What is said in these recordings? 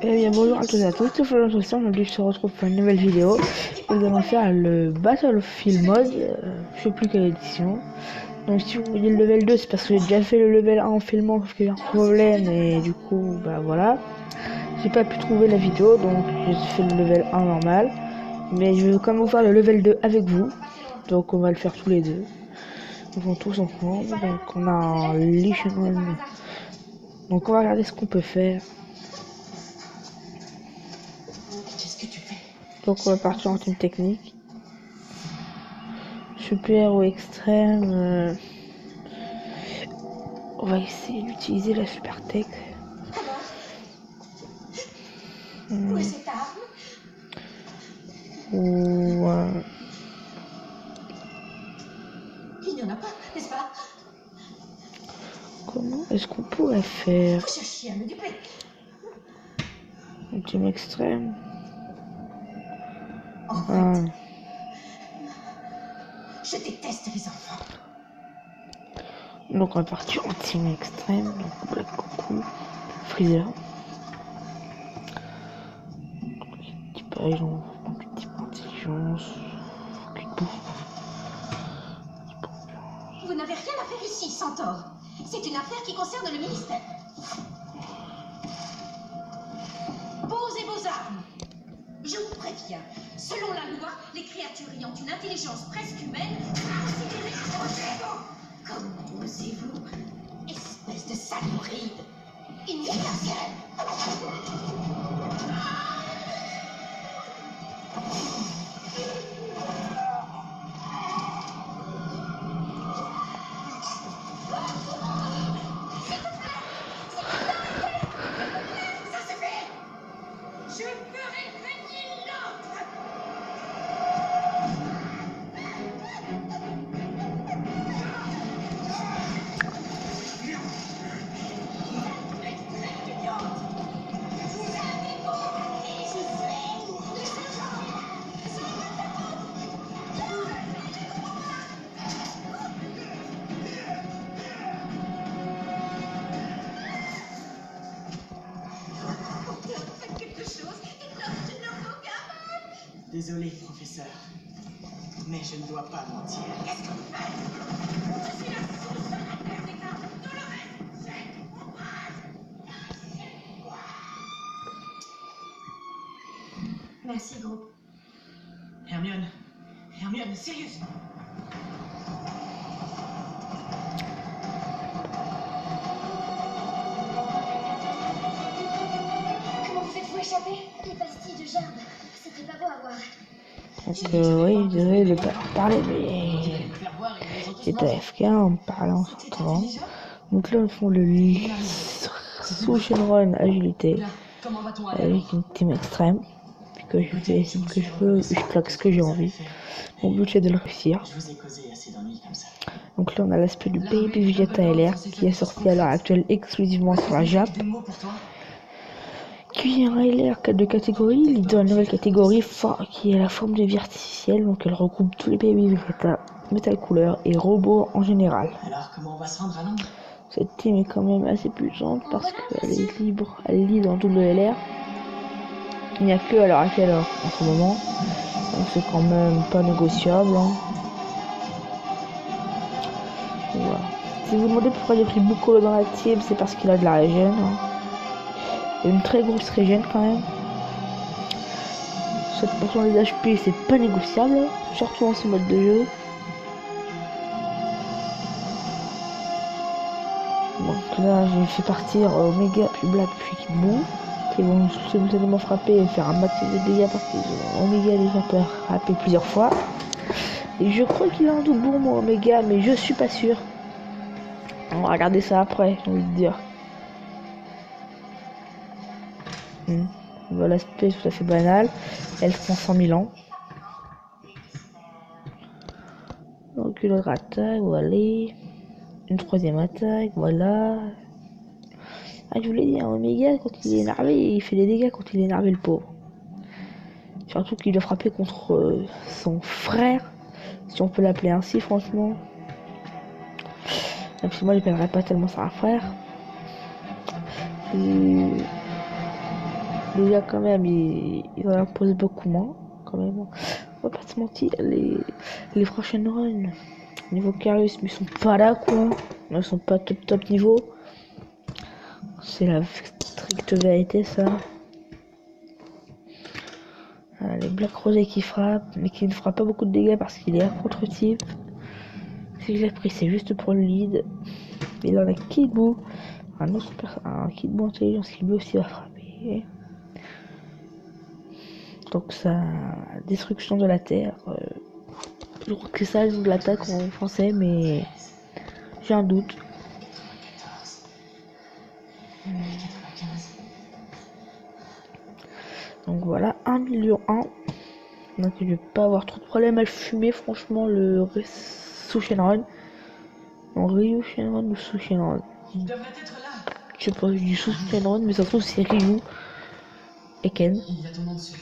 Eh bien bonjour à tous et à tous, c'est Florent Tristan, aujourd'hui je se retrouve pour une nouvelle vidéo. Nous allons faire le Battlefield mode, je sais plus quelle édition. Donc si vous voyez le level 2, c'est parce que j'ai déjà fait le level 1 en filmant, parce qu'il y a un problème et du coup, bah voilà. J'ai pas pu trouver la vidéo, donc j'ai fait le level 1 normal. Mais je vais quand même vous faire le level 2 avec vous, donc on va le faire tous les deux. On va tous ensemble, donc on a un Legion. Donc on va regarder ce qu'on peut faire. Donc on va partir en team technique. Super ou extrême. On va essayer d'utiliser la super tech. Où est cette arme? Ou Il n'y en a pas, n'est-ce pas? comment est-ce qu'on pourrait faire Vous cherchiez à me duper. un team extrême? En fait, je déteste les enfants. Donc on va partir en team extrême. Donc Black Coucou, Freezer. Équipage, on type intelligence. Cul de bouffe. Vous n'avez rien à faire ici, Centaure. C'est une affaire qui concerne le ministère. Posez vos armes. Je vous préviens, selon la loi, les créatures ayant une intelligence presque humaine sont considérées comme égaux. Comment osez-vous, espèce de saloperie? Il n'y a personne. Ça suffit. Je ferai régner l'ordre. Désolé, professeur, mais je ne dois pas mentir. Qu'est-ce que vous faites? Je suis la source de la perte des cartes. Tout le reste, c'est ombrage. Merci, gros. Hermione, sérieusement. Comment vous faites-vous échapper? Les pastilles de gerbe. C'était pas beau à voir. Donc oui, désolé de pas leur parler, mais j'étais AFK en me parlant en sortant. Donc là, ils font le Sushi Run agilité Comment va-t-on aller avec une team extrême. Puis que je fais ce que je veux, je claque ce que j'ai envie. Mon but c'est de le réussir. Je vous ai causé assez d'ennuis comme ça. Donc là, on a l'aspect du Baby Vegeta LR qui est sorti à l'heure actuelle exclusivement sur la Jap. Qui est un LR de catégorie, il est dans une nouvelle catégorie qui est la forme de vie artificielle, donc elle regroupe tous les Baby Vegeta, Metal Couleur et robots en général. Alors, comment on va se rendre à Londres? Cette team est quand même assez puissante parce qu'elle est libre, elle est libre dans tout le LR. Il n'y a que à l'heure actuelle en ce moment, donc c'est quand même pas négociable. Hein. Voilà. Si vous vous demandez pourquoi j'ai pris Bukolo dans la team, c'est parce qu'il a de la régène. Hein. Il y a une très grosse régène quand même. 7% des HP, c'est pas négociable, surtout en ce mode de jeu. Donc là, j'ai fait partir Omega, puis Black, puis Kid Buu, qui vont simultanément frapper et faire un maximum de dégâts parce que Omega déjà peut frapper plusieurs fois. Et je crois qu'il a un doublon, moi, Omega, mais je suis pas sûr. On va regarder ça après, j'ai envie de dire. Voilà, l'aspect tout à fait banal. Elle prend 100 000 ans. Donc une autre attaque, voilà. Une troisième attaque, voilà. Ah, je voulais dire, Omega, quand il est énervé, il fait des dégâts quand il est énervé, le pauvre. Surtout qu'il doit frapper contre son frère, si on peut l'appeler ainsi, franchement. Même si moi, je ne l'appellerais pas tellement ça un frère. Et Déjà quand même, ils en imposent beaucoup moins. Quand même. On va pas se mentir, les prochaines runs, niveau charisme, ils sont pas là quoi. Ils sont pas top niveau. C'est la stricte vérité ça. Les Black Rosé qui frappent, mais qui ne fera pas beaucoup de dégâts parce qu'il est un contre-type. Si je l'ai pris, c'est juste pour le lead. Il en a Kid Buu, un Kid Buu intelligence qui lui aussi va frapper. Donc ça, destruction de la terre. Je crois que c'est ça le nom de l'attaque en français, mais j'ai un doute. 95. Donc voilà, 1 million 1. Donc je vais pas avoir trop de problème à le fumer, franchement, le Sous-Shenron. En Ryu Shenron ou Sous-Shenron. Il devrait être là. Je sais pas, du Sous-Shenron, mais ça se trouve c'est Ryu et Ken. Il y a ton nom dessus.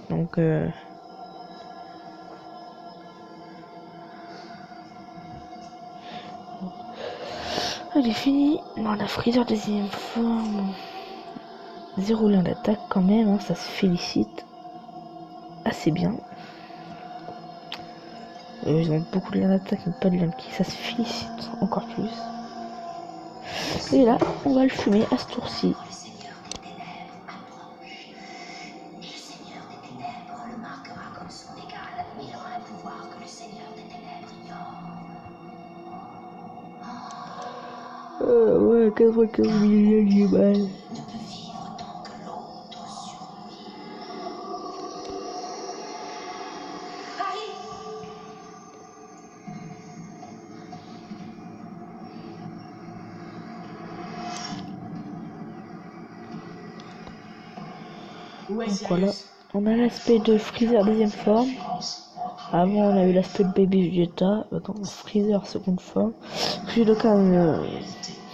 Donc elle est finie. On a Freezer deuxième forme. 0 liens d'attaque quand même, hein, ça se félicite assez bien. Ils ont beaucoup de liens d'attaque mais pas de liens de ki, ça se félicite encore plus. Et là, on va le fumer à ce tour-ci. Le Seigneur des Ténèbres approche. Et le Seigneur des Ténèbres le marquera comme son égal, mais il aura un pouvoir que le Seigneur des Ténèbres ignore. Ouais, 95 millions, j'ai mal. Ne peut vivre tant que l'autre survit. Harry! Où est Donc voilà, Sirius? on a l'aspect de Freezer deuxième forme. Avant on a eu l'aspect de Baby Vegeta, maintenant Freezer seconde forme. J'ai le cas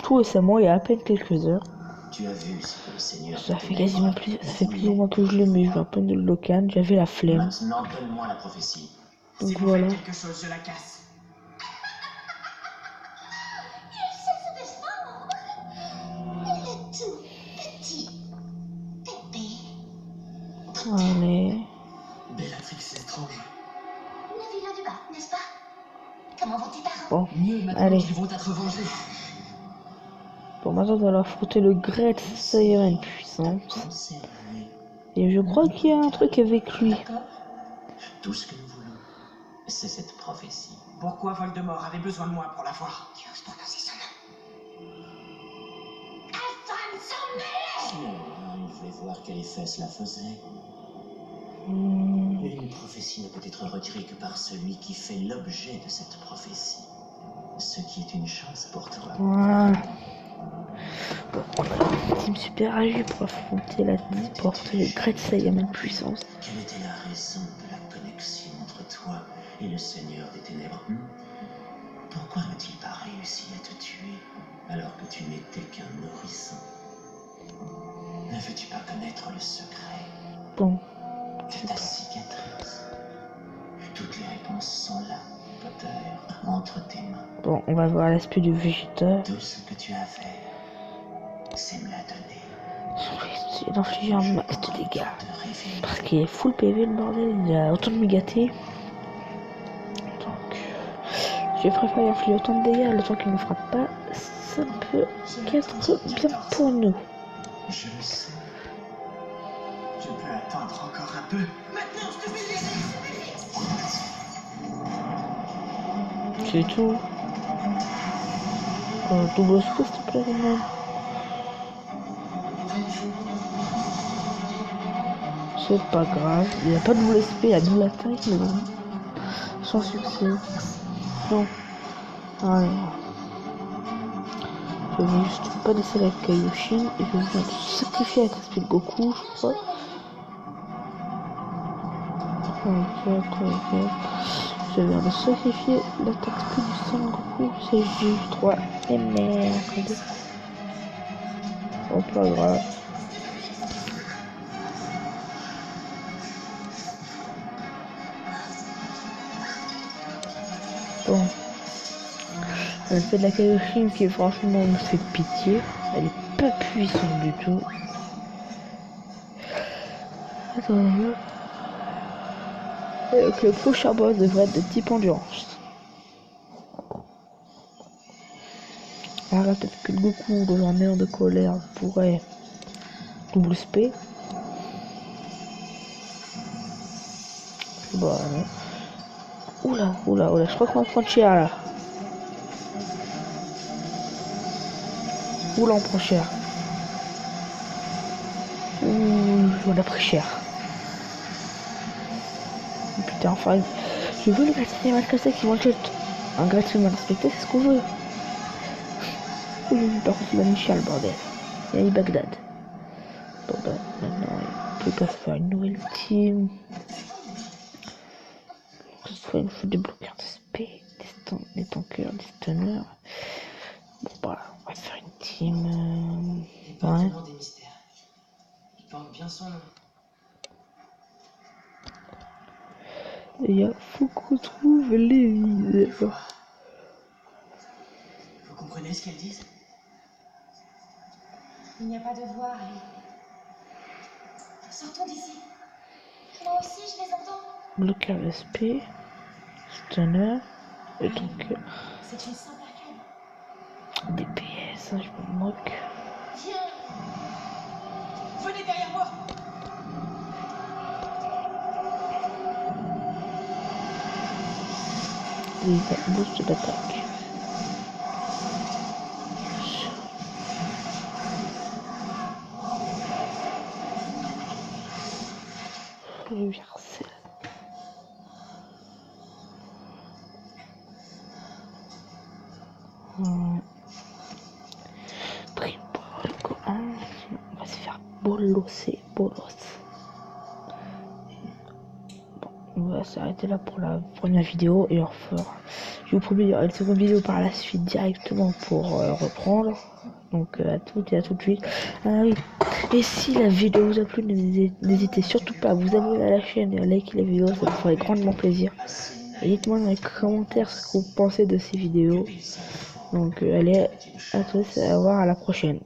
tout récemment, il y a à peine quelques heures. Tu as vu ce que le Seigneur Ça fait plus ou moins que je le mets, je viens à peine de le locan, j'avais la flemme. Maintenant, donne-moi la prophétie. Donc Si vous voilà. faites quelque chose, je la casse. Il sait se défendre. Il est tout petit bébé. Allez. Bellatrix est étrange. Le vilain du bas, n'est-ce pas? Comment vont tes parents? Bon, Mieux maintenant allez. qu'ils vont être vengés. Bon, maintenant on va affronter le Great Saiyan puissance. Conservez Et je crois qu'il y a un truc avec lui. tout ce que nous voulons. C'est cette prophétie. Pourquoi Voldemort avait besoin de moi pour la voir? Tu oses prononcer son nom? Alphonse Sommet! Non, il voulait voir quel effet cela faisait. Une prophétie ne peut être retirée que par celui qui fait l'objet de cette prophétie. Ce qui est une chance pour toi. Voilà. Bon, on a une team super agile pour affronter le Great Saiyan puissance. Quelle était la raison de la connexion entre toi et le Seigneur des Ténèbres? Pourquoi n'a-t-il pas réussi à te tuer alors que tu n'étais qu'un nourrisson? Ne veux-tu pas connaître le secret Bon, de ta cicatrice? Toutes les réponses sont là, Potter, entre tes mains. bon, on va voir l'aspect de Vegeta. Tout ce que tu as à faire, c'est me la donner. C'est d'infliger un max de dégâts. De révéler. Parce qu'il est full PV le bordel, il a autant de mégaté. Donc, je préfère infliger autant de dégâts, le temps qu'il ne frappe pas, ça peut être bien pour nous. Je le sais. Je peux attendre encore un peu. Maintenant, je te fais C'est tout. Double scoop, s'il te plaît, man. C'est pas grave, il n'y a pas de double SP, il y a double attaque, mais bon. Sans succès. Non. Allez. Je vais juste pas laisser la Kaioshin et je viens de sacrifier avec l'aspect de Goku, je crois. Ok. Je viens de sacrifier l'attaque speed du Son Goku, c'est juste 3. Et merde. Oh, pas grave. Bon. Elle fait de la Kaioshin qui franchement me fait pitié. Elle est pas puissante du tout. Attends. Donc le prochain boss devrait être de type endurance. Alors là, peut-être que Goku, dans un néant de colère, pourrait double spé. Bah non. Oula, je crois qu'on va prendre cher là. Oula, on prend cher. Ouh, on a pris cher. Putain, enfin, je veux le gratin mal comme ça qui one-shot. Un gratin mal respecté, c'est ce qu'on veut. Ouh, par contre, il a mis cher le bordel. Il a mis Bagdad. Bon bah, maintenant, il peut pas faire une nouvelle team. Que ce soit une fois des bloqueurs de spé, des tankers, des stunners. Bon bah, on va faire une team. Ouais. Des mystères. Il porte bien son nom. Et il faut qu'on trouve les vides. Vous comprenez ce qu'elles disent? Il n'y a pas de voix, Ali. Sortons d'ici. Moi aussi, je les entends. Bloqueur de spé, stunner, et tanker. C'est une simple arcane. DPS, hein, je me moque. Viens. Venez derrière moi! Oui, boost d'attaque. Universel. Primo, on va se faire bolosser, bolos. Bon, on va s'arrêter là pour la première vidéo et on refera. Je vous promets, il y aura une seconde vidéo par la suite directement pour reprendre. Donc à toutes et à tout de suite. Ah oui. Et si la vidéo vous a plu, n'hésitez surtout pas à vous abonner à la chaîne et à liker la vidéo, ça me ferait grandement plaisir. Et dites-moi dans les commentaires ce que vous pensez de ces vidéos. Donc allez, à tous et à voir à la prochaine.